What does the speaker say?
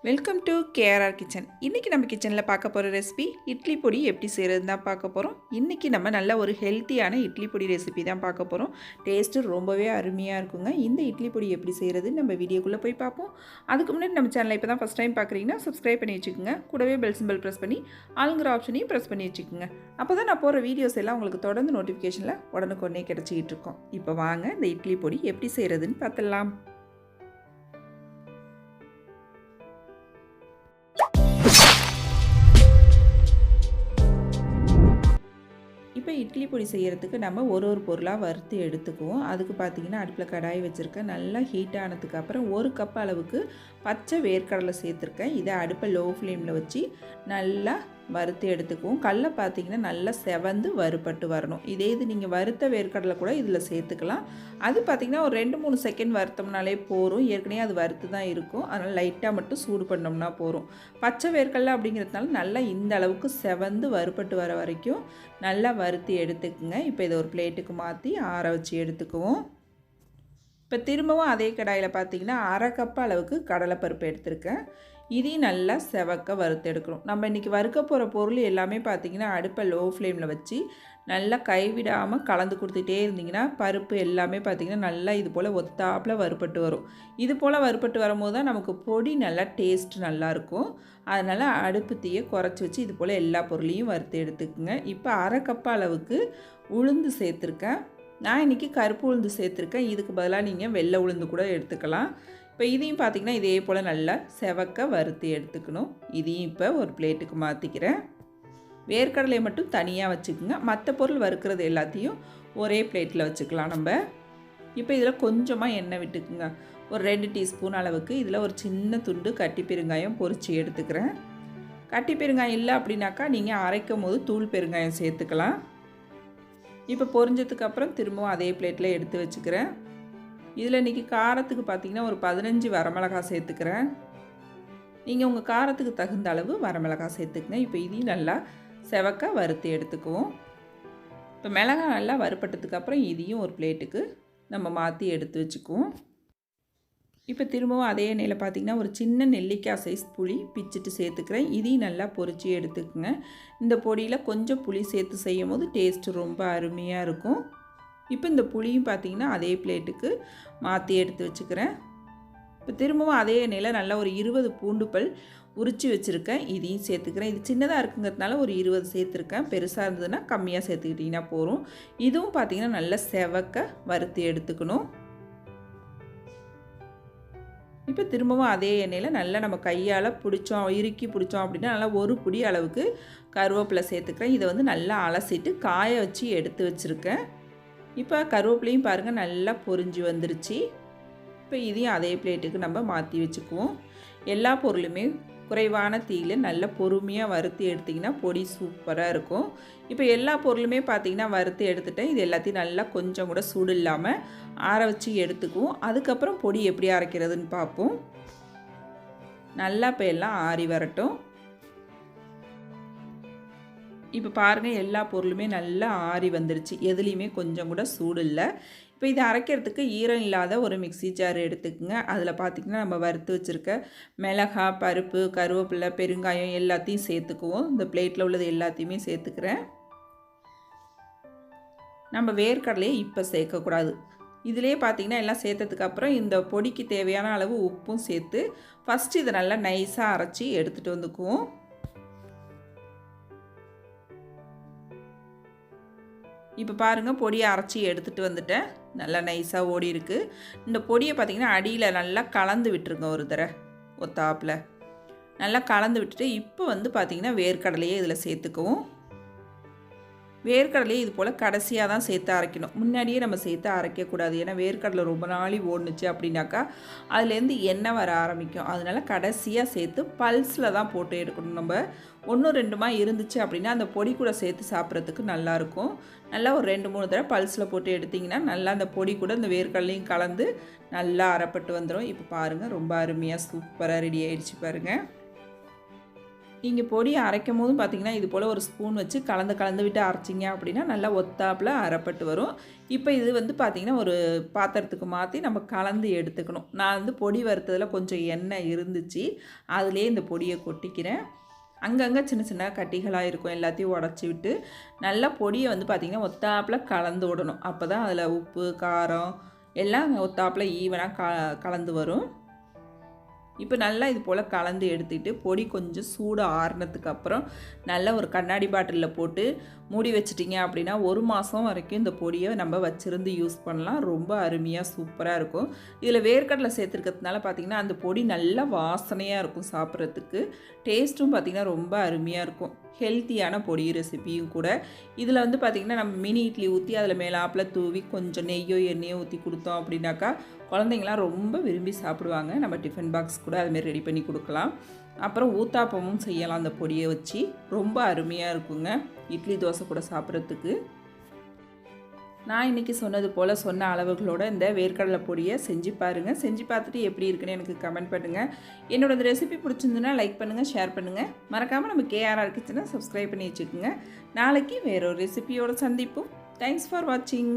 Welcome to KRR kitchen. இன்றைக்கி நம்ம கிச்சனில் பார்க்க போகிற ரெசிபி இட்லி பொடி எப்படி செய்கிறதுன்னு தான் பார்க்க போகிறோம். இன்றைக்கி நம்ம நல்ல ஒரு ஹெல்த்தியான இட்லி பொடி ரெசிபி தான் பார்க்க போகிறோம். டேஸ்ட்டு ரொம்பவே அருமையாக இருக்குங்க. இந்த இட்லி பொடி எப்படி செய்கிறதுன்னு நம்ம வீடியோக்குள்ளே போய் பார்ப்போம். அதுக்கு முன்னாடி நம்ம சேனலை இப்போ தான் ஃபஸ்ட் டைம் பார்க்குறீங்கன்னா சப்ஸ்கிரைப் பண்ணி வச்சுக்கோங்க. கூடவே பெல் சிம்பிள் ப்ரெஸ் பண்ணி ஆளுங்கிற ஆப்ஷனையும் ப்ரெஸ் பண்ணி வச்சுக்கோங்க. அப்போ தான் நான் போகிற வீடியோஸ் எல்லாம் உங்களுக்கு தொடர்ந்து நோட்டிஃபிகேஷனில் உடனுக்குடனே கிடச்சிக்கிட்டு இருக்கோம். இப்போ வாங்க இந்த இட்லி பொடி எப்படி செய்கிறதுன்னு பார்த்துடலாம். இப்போ இட்லி பொடி செய்கிறதுக்கு நம்ம ஒரு பொருளாக வறுத்து எடுத்துக்குவோம். அதுக்கு பார்த்திங்கன்னா அடுப்பில் கடாய் வச்சுருக்கேன். நல்லா ஹீட் ஆனதுக்கப்புறம் 1 கப் அளவுக்கு பச்சை வேர்க்கடலை சேர்த்துருக்கேன். இதை அடுப்பை லோ ஃப்ளேமில் வச்சு நல்லா வறுத்து எடுத்துக்குவோம். கடலை பார்த்திங்கன்னா நல்லா செவந்து வறுபட்டு வரணும். இதே இது நீங்கள் வறுத்த வேர்க்கடலை கூட இதில் சேர்த்துக்கலாம். அது பார்த்திங்கன்னா ஒரு 2-3 செகண்ட் வறுத்தோம்னாலே போதும். ஏற்கனவே அது வறுத்து தான் இருக்கும். அதனால் லைட்டாக மட்டும் சூடு பண்ணோம்னா போதும். பச்சை வேர்க்கடலை அப்படிங்கிறதுனால நல்லா இந்த அளவுக்கு செவந்து வறுபட்டு வர வரைக்கும் நல்லா வறுத்து எடுத்துக்குங்க. இப்போ இதை ஒரு பிளேட்டுக்கு மாற்றி ஆற வச்சு எடுத்துக்குவோம். இப்போ திரும்பவும் அதே கடாயில் பார்த்திங்கன்னா 1/2 கப் அளவுக்கு கடலைப்பருப்பு எடுத்திருக்கேன். இதையும் நல்லா செவக்க வறுத்து எடுக்கணும். நம்ம இன்றைக்கி வறுக்க போகிற பொருள் எல்லாமே பார்த்திங்கன்னா அடுப்பை லோ ஃப்ளேமில் வச்சு நல்லா கைவிடாமல் கலந்து கொடுத்துட்டே இருந்திங்கன்னா பருப்பு எல்லாமே பார்த்திங்கன்னா நல்லா இது போல் ஒத்தாப்பில் வறுபட்டு வரும். இது போல் வறுபட்டு வரும்போது தான் நமக்கு பொடி நல்லா டேஸ்ட் நல்லாயிருக்கும். அதனால் அடுப்பு தீயை குறைச்சி வச்சு இது போல் எல்லா பொருளையும் வறுத்து எடுத்துக்குங்க. இப்போ 1/2 கப் அளவுக்கு உளுந்து சேர்த்துருக்கேன். நான் இன்றைக்கி கருப்பு உளுந்து சேர்த்துருக்கேன். இதுக்கு பதிலாக நீங்கள் வெள்ளை உளுந்து கூட எடுத்துக்கலாம். இப்போ இதையும் பார்த்திங்கன்னா இதே போல் நல்லா செவக்க வறுத்து எடுத்துக்கணும். இதையும் இப்போ ஒரு பிளேட்டுக்கு மாற்றிக்கிறேன். வேர்க்கடலையை மட்டும் தனியாக வச்சுக்கோங்க. மற்ற பொருள் வறுக்கிறது எல்லாத்தையும் ஒரே பிளேட்டில் வச்சுக்கலாம் நம்ம. இப்போ இதில் கொஞ்சமாக எண்ணெய் விட்டுக்குங்க. ஒரு 2 டீஸ்பூன் அளவுக்கு இதில் ஒரு சின்ன துண்டு கட்டி பெருங்காயம் பொரித்து எடுத்துக்கிறேன். கட்டி பெருங்காயம் இல்லை அப்படின்னாக்கா நீங்கள் அரைக்கும் போது தூள் பெருங்காயம் சேர்த்துக்கலாம். இப்போ பொரிஞ்சதுக்கப்புறம் திரும்பவும் அதே பிளேட்டில் எடுத்து வச்சுக்கிறேன். இதில் இன்றைக்கி காரத்துக்கு பார்த்திங்கன்னா ஒரு 15 வரமிளகாய் சேர்த்துக்கிறேன். நீங்கள் உங்கள் காரத்துக்கு தகுந்த அளவு வரமிளகாய் சேர்த்துக்குங்க. இப்போ இதையும் நல்லா செவக்க வறுத்து எடுத்துக்குவோம். இப்போ மிளகாய் நல்லா வறுப்பட்டதுக்கப்புறம் இதையும் ஒரு பிளேட்டுக்கு நம்ம மாற்றி எடுத்து வச்சுக்குவோம். இப்போ திரும்பவும் அதே எண்ணெயில் பார்த்திங்கன்னா ஒரு சின்ன நெல்லிக்காய் சைஸ் புளி பிச்சுட்டு சேர்த்துக்கிறேன். இதையும் நல்லா பொரித்து எடுத்துக்குங்க. இந்த பொடியில் கொஞ்சம் புளி சேர்த்து செய்யும் போது டேஸ்ட்டு ரொம்ப அருமையாக இருக்கும். இப்போ இந்த புளியும் பார்த்திங்கன்னா அதே பிளேட்டுக்கு மாற்றி எடுத்து வச்சுக்கிறேன். இப்போ திரும்பவும் அதே எண்ணெயில் நல்லா ஒரு 20 பூண்டு பல் உரித்து வச்சுருக்கேன். இதையும் சேர்த்துக்கிறேன். இது சின்னதாக இருக்குங்கிறதுனால ஒரு 20 சேர்த்துருக்கேன். பெருசாக இருந்ததுன்னா கம்மியாக சேர்த்துக்கிட்டிங்கன்னா போதும். இதுவும் பார்த்திங்கன்னா நல்லா செவக்க வறுத்து எடுத்துக்கணும். இப்போ திரும்பவும் அதே எண்ணெயில் நல்லா நம்ம கையால் இறுக்கி பிடிச்சோம் அப்படின்னா நல்லா ஒரு பிடி அளவுக்கு கருவேப்பிலை சேர்த்துக்கிறேன். இதை வந்து நல்லா அலசிட்டு காய வச்சு எடுத்து வச்சுருக்கேன். இப்போ கருவேப்பிலையும் பாருங்கள் நல்லா பொரிஞ்சு வந்துருச்சு. இப்போ இதையும் அதே பிளேட்டுக்கு நம்ம மாற்றி வச்சுக்குவோம். எல்லா பொருளுமே குறைவான தீயில் நல்லா பொறுமையாக வறுத்து எடுத்திங்கன்னா பொடி சூப்பராக இருக்கும். இப்போ எல்லா பொருளுமே பார்த்திங்கன்னா வறுத்து எடுத்துட்டேன். இது எல்லாத்தையும் நல்லா கொஞ்சம் கூட சூடு இல்லாமல் ஆற வச்சு எடுத்துக்குவோம். அதுக்கப்புறம் பொடி எப்படி அரைக்கிறதுன்னு பார்ப்போம். நல்லா இப்போ எல்லாம் ஆறி வரட்டும். இப்போ பாருங்கள் எல்லா பொருளுமே நல்லா ஆறி வந்துருச்சு. எதுலேயுமே கொஞ்சம் கூட சூடு இல்லை. இப்போ இதை அரைக்கிறதுக்கு ஈரம் இல்லாத ஒரு மிக்ஸி ஜார் எடுத்துக்கோங்க. அதில் பார்த்திங்கன்னா நம்ம வறுத்து வச்சுருக்க மிளகாய், பருப்பு, கருவேப்பிலை, பெருங்காயம் எல்லாத்தையும் சேர்த்துக்குவோம். இந்த பிளேட்டில் உள்ளது எல்லாத்தையுமே சேர்த்துக்கிறேன். நம்ம வேர்க்கடலையே இப்போ சேர்க்கக்கூடாது. இதிலே பார்த்திங்கன்னா எல்லாம் சேர்த்ததுக்கப்புறம் இந்த பொடிக்கு தேவையான அளவு உப்பும் சேர்த்து ஃபஸ்ட்டு இதை நல்லா நைஸாக அரைச்சி எடுத்துகிட்டு வந்துக்குவோம். இப்போ பாருங்கள் பொடியை அரைச்சி எடுத்துகிட்டு வந்துட்டேன். நல்லா நைஸாக ஓடி இருக்குது. இந்த பொடியை பார்த்திங்கன்னா அடியில் நல்லா கலந்து விட்டுருங்க. ஒரு தடவை ஒத்தாப்பில் நல்லா கலந்து விட்டுட்டு இப்போ வந்து பார்த்திங்கன்னா வேர்க்கடலையே இதில் சேர்த்துக்குவோம். வேர்க்கடலையே இது போல் கடைசியாக தான் சேர்த்து அரைக்கணும். முன்னாடியே நம்ம சேர்த்து அரைக்கக்கூடாது. ஏன்னா வேர்க்கடலை ரொம்ப நாளி ஓடுனுச்சு அப்படின்னாக்கா அதுலேருந்து எண்ணெய் வர ஆரம்பிக்கும். அதனால் கடைசியாக சேர்த்து பல்ஸில் தான் போட்டு எடுக்கணும். நம்ம 1-2மா இருந்துச்சு அப்படின்னா அந்த பொடி கூட சேர்த்து சாப்பிட்றதுக்கு நல்லாயிருக்கும். நல்லா ஒரு 2-3 தடவை பல்ஸில் போட்டு எடுத்திங்கன்னா நல்லா அந்த பொடி கூட இந்த வேர்க்கடலையும் கலந்து நல்லா அரைப்பட்டு வந்துடும். இப்போ பாருங்கள் ரொம்ப அருமையாக சூப்பராக ரெடி ஆகிடுச்சு பாருங்கள். நீங்கள் பொடி அரைக்கும் போதும் பார்த்தீங்கன்னா இது போல் ஒரு ஸ்பூன் வச்சு கலந்து கலந்து விட்டு அரைச்சிங்க அப்படின்னா நல்லா ஒத்தாப்பில் அரைப்பட்டு வரும். இப்போ இது வந்து பார்த்திங்கன்னா ஒரு பாத்திரத்துக்கு மாற்றி நம்ம கலந்து எடுத்துக்கணும். நான் வந்து பொடி வறுத்ததில் கொஞ்சம் எண்ணெய் இருந்துச்சு, அதிலே இந்த பொடியை கொட்டிக்கிறேன். அங்கங்கே சின்ன சின்ன கட்டிகளாக இருக்கும், எல்லாத்தையும் உடச்சி விட்டு நல்லா பொடியை வந்து பார்த்திங்கன்னா ஒத்தாப்பில் கலந்து விடணும். அப்போ தான் அதில் உப்பு காரம் எல்லாம் ஒத்தாப்பில் ஈவனாக கலந்து வரும். இப்போ நல்லா இது போல் கலந்து எடுத்துக்கிட்டு பொடி கொஞ்சம் சூடு ஆறுனதுக்கு அப்புறம் நல்லா ஒரு கண்ணாடி பாட்டிலில் போட்டு மூடி வச்சிட்டிங்க அப்படின்னா 1 மாதம் வரைக்கும் இந்த பொடியை நம்ம வச்சுருந்து யூஸ் பண்ணலாம். ரொம்ப அருமையாக சூப்பராக இருக்கும். இதில் வேர்க்கடலை சேர்த்துருக்கிறதுனால பார்த்திங்கன்னா அந்த பொடி நல்லா வாசனையாக இருக்கும், சாப்பிட்றதுக்கு டேஸ்ட்டும் பார்த்திங்கன்னா ரொம்ப அருமையாக இருக்கும். ஹெல்த்தியான பொடி ரெசிபியும் கூட. இதில் வந்து பார்த்திங்கன்னா நம்ம மினி இட்லி ஊற்றி அதில் மேலாப்பில் தூவி கொஞ்சம் நெய்யோ எண்ணெயோ ஊற்றி கொடுத்தோம் அப்படின்னாக்கா குழந்தைங்களாம் ரொம்ப விரும்பி சாப்பிடுவாங்க. நம்ம டிஃபன் பாக்ஸ் கூட அதுமாரி ரெடி பண்ணி கொடுக்கலாம். அப்புறம் ஊத்தாப்பமும் செய்யலாம் அந்த பொடியை வச்சு. ரொம்ப அருமையாக இருக்குங்க இட்லி தோசை கூட சாப்பிட்றதுக்கு. நான் இன்றைக்கி சொன்னது போல் சொன்ன அளவுகளோட இந்த வேர்க்கடலை பொடியை செஞ்சு பாருங்கள். செஞ்சு பார்த்துட்டு எப்படி இருக்குன்னு எனக்கு கமெண்ட் பண்ணுங்கள். என்னோட இந்த ரெசிபி பிடிச்சிருந்துன்னா லைக் பண்ணுங்கள், ஷேர் பண்ணுங்கள். மறக்காமல் நம்ம கேஆர்ஆர் கிச்சனை சப்ஸ்கிரைப் பண்ணி வச்சுக்கோங்க. நாளைக்கு வேறொரு ரெசிபியோட சந்திப்போம். தேங்க்ஸ் ஃபார் வாட்சிங்.